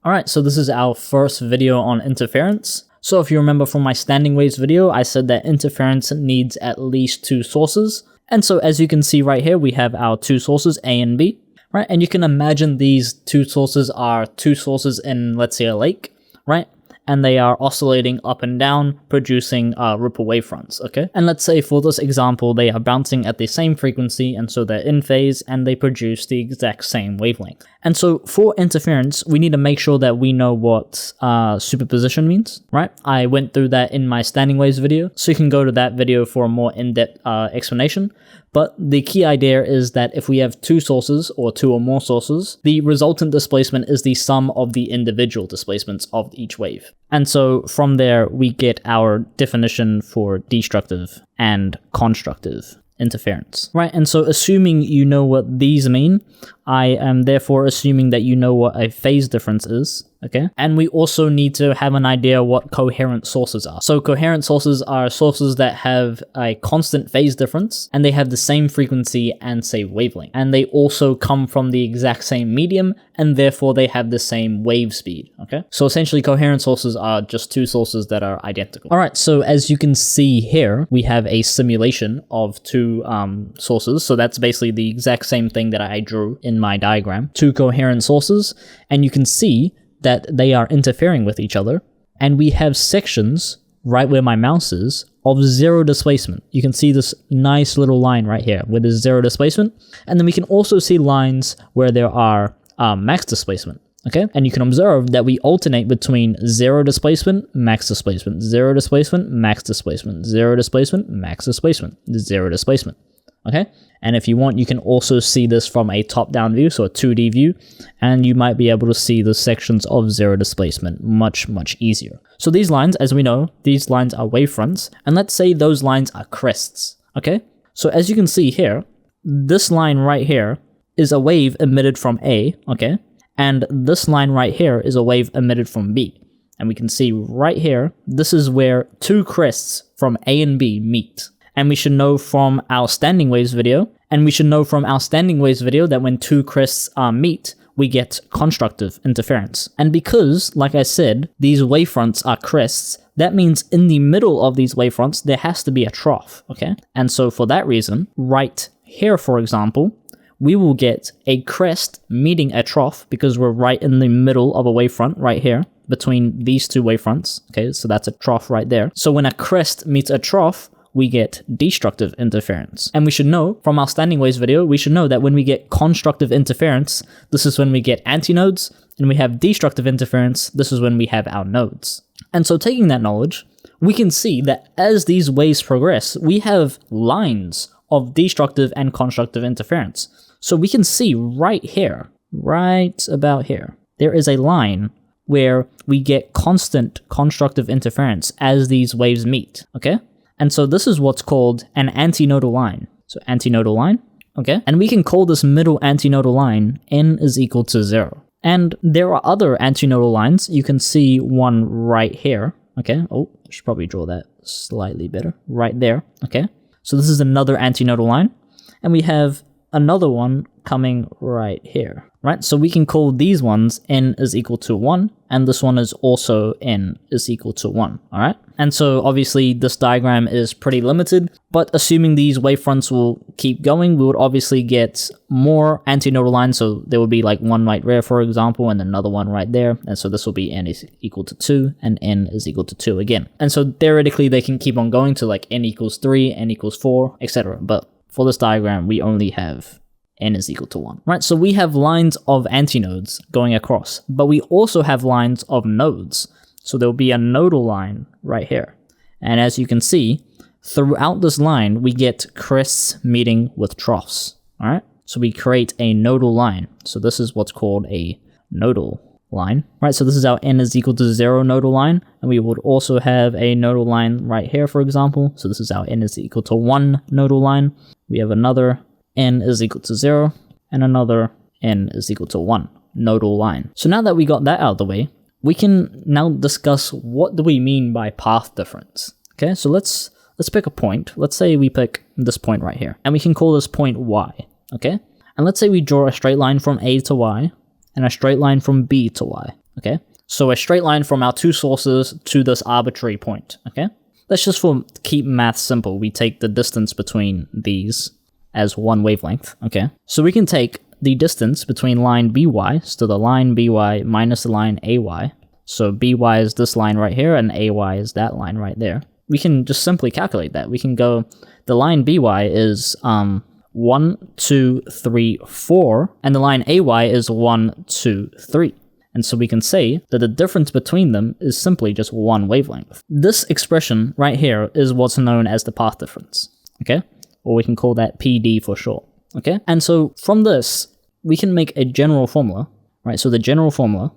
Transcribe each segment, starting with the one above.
Alright, so this is our first video on interference. So if you remember from my standing waves video, I said that interference needs at least two sources. And so as you can see right here, we have our two sources, A and B, right? And you can imagine these two sources are two sources in, let's say, a lake, right? And they are oscillating up and down, producing ripple wavefronts, okay? And let's say for this example, they are bouncing at the same frequency, and so they're in phase, and they produce the exact same wavelength. And so for interference, we need to make sure that we know what superposition means, right? I went through that in my standing waves video, so you can go to that video for a more in-depth explanation. But the key idea is that if we have two sources or two or more sources, the resultant displacement is the sum of the individual displacements of each wave. And so from there, we get our definition for destructive and constructive interference, right? And so assuming you know what these mean, I am therefore assuming that you know what a phase difference is, okay? And we also need to have an idea what coherent sources are. So coherent sources are sources that have a constant phase difference, and they have the same frequency and same wavelength. And they also come from the exact same medium, and therefore they have the same wave speed, okay? So essentially coherent sources are just two sources that are identical. All right, so as you can see here, we have a simulation of two sources. So that's basically the exact same thing that I drew in my diagram. Two coherent sources, and you can see that they are interfering with each other, and we have sections right where my mouse is of zero displacement. You can see this nice little line right here where there's zero displacement, and then we can also see lines where there are max displacement, okay? And you can observe that we alternate between zero displacement, max displacement, zero displacement, max displacement, zero displacement, max displacement, zero displacement, okay? And if you want, you can also see this from a top-down view, so a 2D view, and you might be able to see the sections of zero displacement much, much easier. So these lines, as we know, these lines are wavefronts, and let's say those lines are crests, okay? So as you can see here, this line right here is a wave emitted from A, okay? And this line right here is a wave emitted from B. And we can see right here, this is where two crests from A and B meet. And we should know from our standing waves video, that when two crests meet, we get constructive interference. And because, like I said, these wavefronts are crests, that means in the middle of these wavefronts, there has to be a trough, okay? And so for that reason, right here, for example, we will get a crest meeting a trough because we're right in the middle of a wavefront right here between these two wavefronts, okay? So that's a trough right there. So when a crest meets a trough, we get destructive interference. And we should know from our standing waves video, we should know that when we get constructive interference, this is when we get antinodes, and we have destructive interference, this is when we have our nodes. And so taking that knowledge, we can see that as these waves progress, we have lines of destructive and constructive interference. So we can see right here, right about here, there is a line where we get constant constructive interference as these waves meet, okay? And so this is what's called an antinodal line. So antinodal line, okay? And we can call this middle antinodal line n is equal to 0. And there are other antinodal lines. You can see one right here, okay? Oh, I should probably draw that slightly better. Right there, okay? So this is another antinodal line. And we have another one coming right here, right? So we can call these ones n is equal to 1, and this one is also n is equal to 1, all right? And so obviously this diagram is pretty limited, but assuming these wavefronts will keep going, we would obviously get more antinodal lines. So there would be like one right there, for example, and another one right there. And so this will be n is equal to 2, and n is equal to 2 again. And so theoretically, they can keep on going to like n equals 3, n equals 4, etc. But for this diagram, we only have n is equal to 1, right? So we have lines of antinodes going across, but we also have lines of nodes. So there'll be a nodal line right here. And as you can see, throughout this line, we get crests meeting with troughs, all right? So we create a nodal line. So this is what's called a nodal line, right? So this is our n is equal to 0 nodal line. And we would also have a nodal line right here, for example. So this is our n is equal to 1 nodal line. We have another n is equal to 0, and another n is equal to 1 nodal line. So now that we got that out of the way, we can now discuss what do we mean by path difference. Okay, so let's pick a point. Let's say we pick this point right here, and we can call this point y, okay? And let's say we draw a straight line from A to Y, and a straight line from B to Y, okay? So a straight line from our two sources to this arbitrary point, okay? Let's just keep math simple. We take the distance between these as one wavelength, okay? So we can take the distance between line BY, so the line BY minus the line AY. So BY is this line right here, and AY is that line right there. We can just simply calculate that. We can go, the line BY is 1, 2, 3, 4, and the line AY is 1, 2, 3. And so we can say that the difference between them is simply just one wavelength. This expression right here is what's known as the path difference, okay? Or we can call that PD for short, okay? And so from this, we can make a general formula, right? So the general formula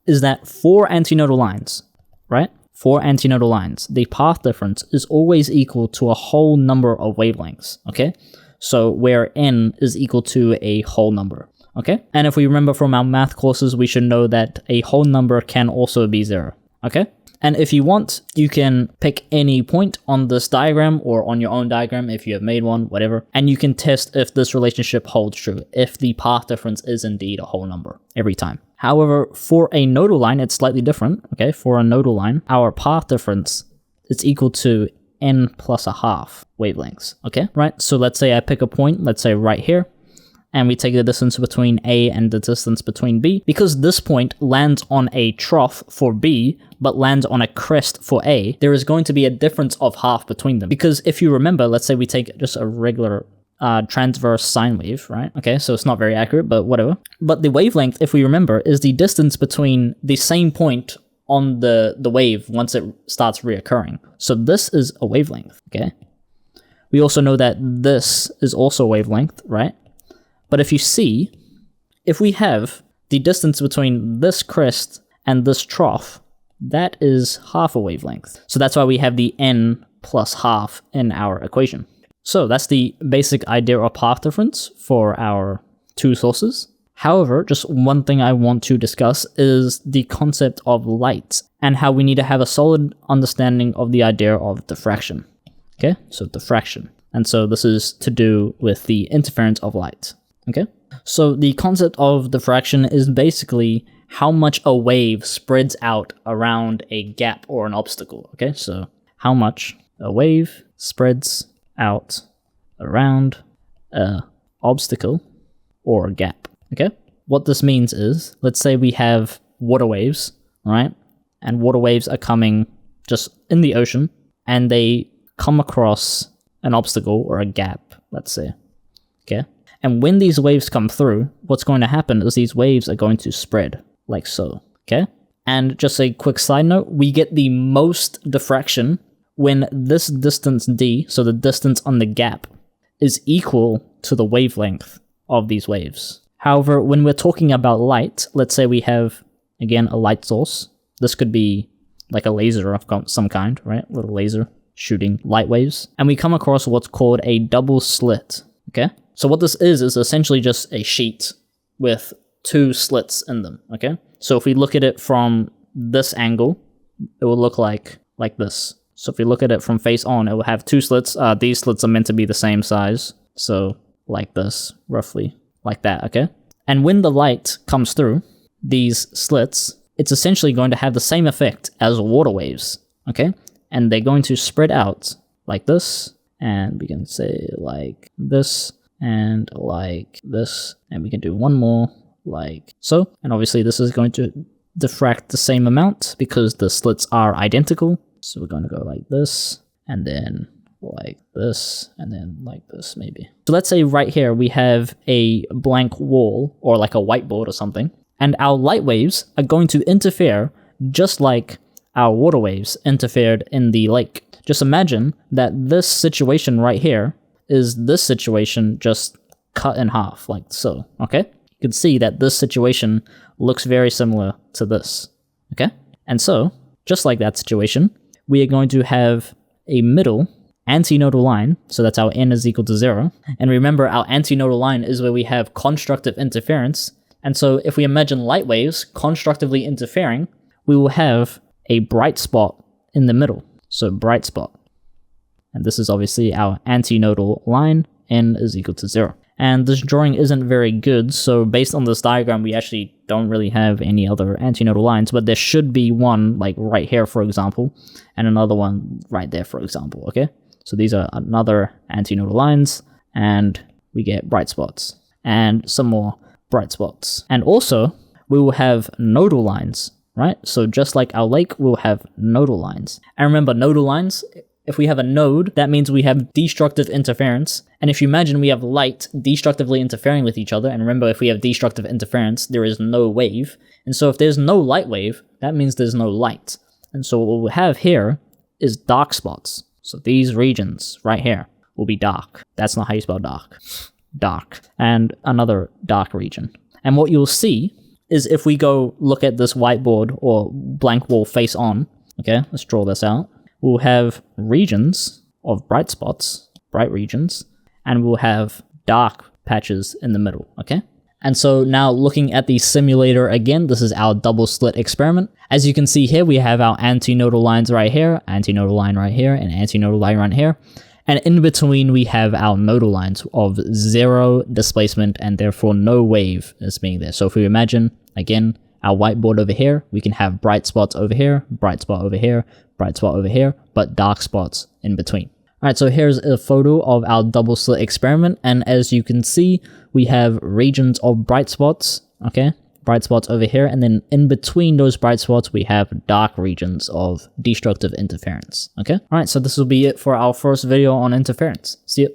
is that for antinodal lines, right? For antinodal lines, the path difference is always equal to a whole number of wavelengths, okay? So where n is equal to a whole number, okay? And if we remember from our math courses, we should know that a whole number can also be 0, okay? And if you want, you can pick any point on this diagram or on your own diagram if you have made one, whatever, and you can test if this relationship holds true, if the path difference is indeed a whole number every time. However, for a nodal line, it's slightly different, okay? For a nodal line, our path difference is equal to n plus a half wavelengths, okay? Right, so let's say I pick a point, let's say right here, and we take the distance between A and the distance between B. Because this point lands on a trough for B, but lands on a crest for A, there is going to be a difference of half between them. Because if you remember, let's say we take just a regular transverse sine wave, right? Okay, so it's not very accurate, but whatever. But the wavelength, if we remember, is the distance between the same point on the wave once it starts reoccurring. So this is a wavelength, okay? We also know that this is also a wavelength, right? But if you see, if we have the distance between this crest and this trough, that is half a wavelength. So that's why we have the n plus half in our equation. So that's the basic idea of path difference for our two sources. However, just one thing I want to discuss is the concept of light and how we need to have a solid understanding of the idea of diffraction. Okay, so diffraction. And so this is to do with the interference of light. Okay, so the concept of diffraction is basically how much a wave spreads out around a gap or an obstacle. Okay, so how much a wave spreads out around a obstacle or a gap. Okay, what this means is, let's say we have water waves, right? And water waves are coming just in the ocean, and they come across an obstacle or a gap, let's say. Okay. And when these waves come through, what's going to happen is these waves are going to spread, like so, okay? And just a quick side note, we get the most diffraction when this distance d, so the distance on the gap, is equal to the wavelength of these waves. However, when we're talking about light, let's say we have, again, a light source. This could be like a laser of some kind, right? A little laser shooting light waves. And we come across what's called a double slit, okay? So what this is essentially just a sheet with two slits in them, okay? So if we look at it from this angle, it will look like this. So if we look at it from face on, it will have two slits. These slits are meant to be the same size. So like this, roughly like that, okay? And when the light comes through these slits, it's essentially going to have the same effect as water waves, okay? And they're going to spread out like this, and we can say like this, and like this, and we can do one more like so. And obviously this is going to diffract the same amount because the slits are identical. So we're going to go like this, and then like this, and then like this maybe. So let's say right here we have a blank wall or like a whiteboard or something, and our light waves are going to interfere just like our water waves interfered in the lake. Just imagine that this situation right here is this situation just cut in half, like so, okay? You can see that this situation looks very similar to this, okay? And so, just like that situation, we are going to have a middle antinodal line, so that's our n is equal to 0. And remember, our antinodal line is where we have constructive interference. And so if we imagine light waves constructively interfering, we will have a bright spot in the middle. So bright spot. And this is obviously our antinodal line, n is equal to 0. And this drawing isn't very good, so based on this diagram, we actually don't really have any other antinodal lines, but there should be one, like right here, for example, and another one right there, for example, okay? So these are another antinodal lines, and we get bright spots, and some more bright spots. And also, we will have nodal lines, right? So just like our lake, we'll have nodal lines. And remember, nodal lines, if we have a node, that means we have destructive interference. And if you imagine we have light destructively interfering with each other, and remember, if we have destructive interference, there is no wave. And so if there's no light wave, that means there's no light. And so what we have here is dark spots. So these regions right here will be dark. That's not how you spell dark. Dark. And another dark region. And what you'll see is if we go look at this whiteboard or blank wall face on, okay, let's draw this out. We'll have regions of bright spots, bright regions, and we'll have dark patches in the middle, okay? And so now looking at the simulator again, this is our double slit experiment. As you can see here, we have our antinodal lines right here, antinodal line right here, and antinodal line right here. And in between, we have our nodal lines of zero displacement and therefore no wave as being there. So if we imagine, again, our whiteboard over here, we can have bright spots over here, bright spot over here, bright spot over here, but dark spots in between. All right, so here's a photo of our double slit experiment. And as you can see, we have regions of bright spots, okay? Bright spots over here. And then in between those bright spots, we have dark regions of destructive interference, okay? All right, so this will be it for our first video on interference. See you.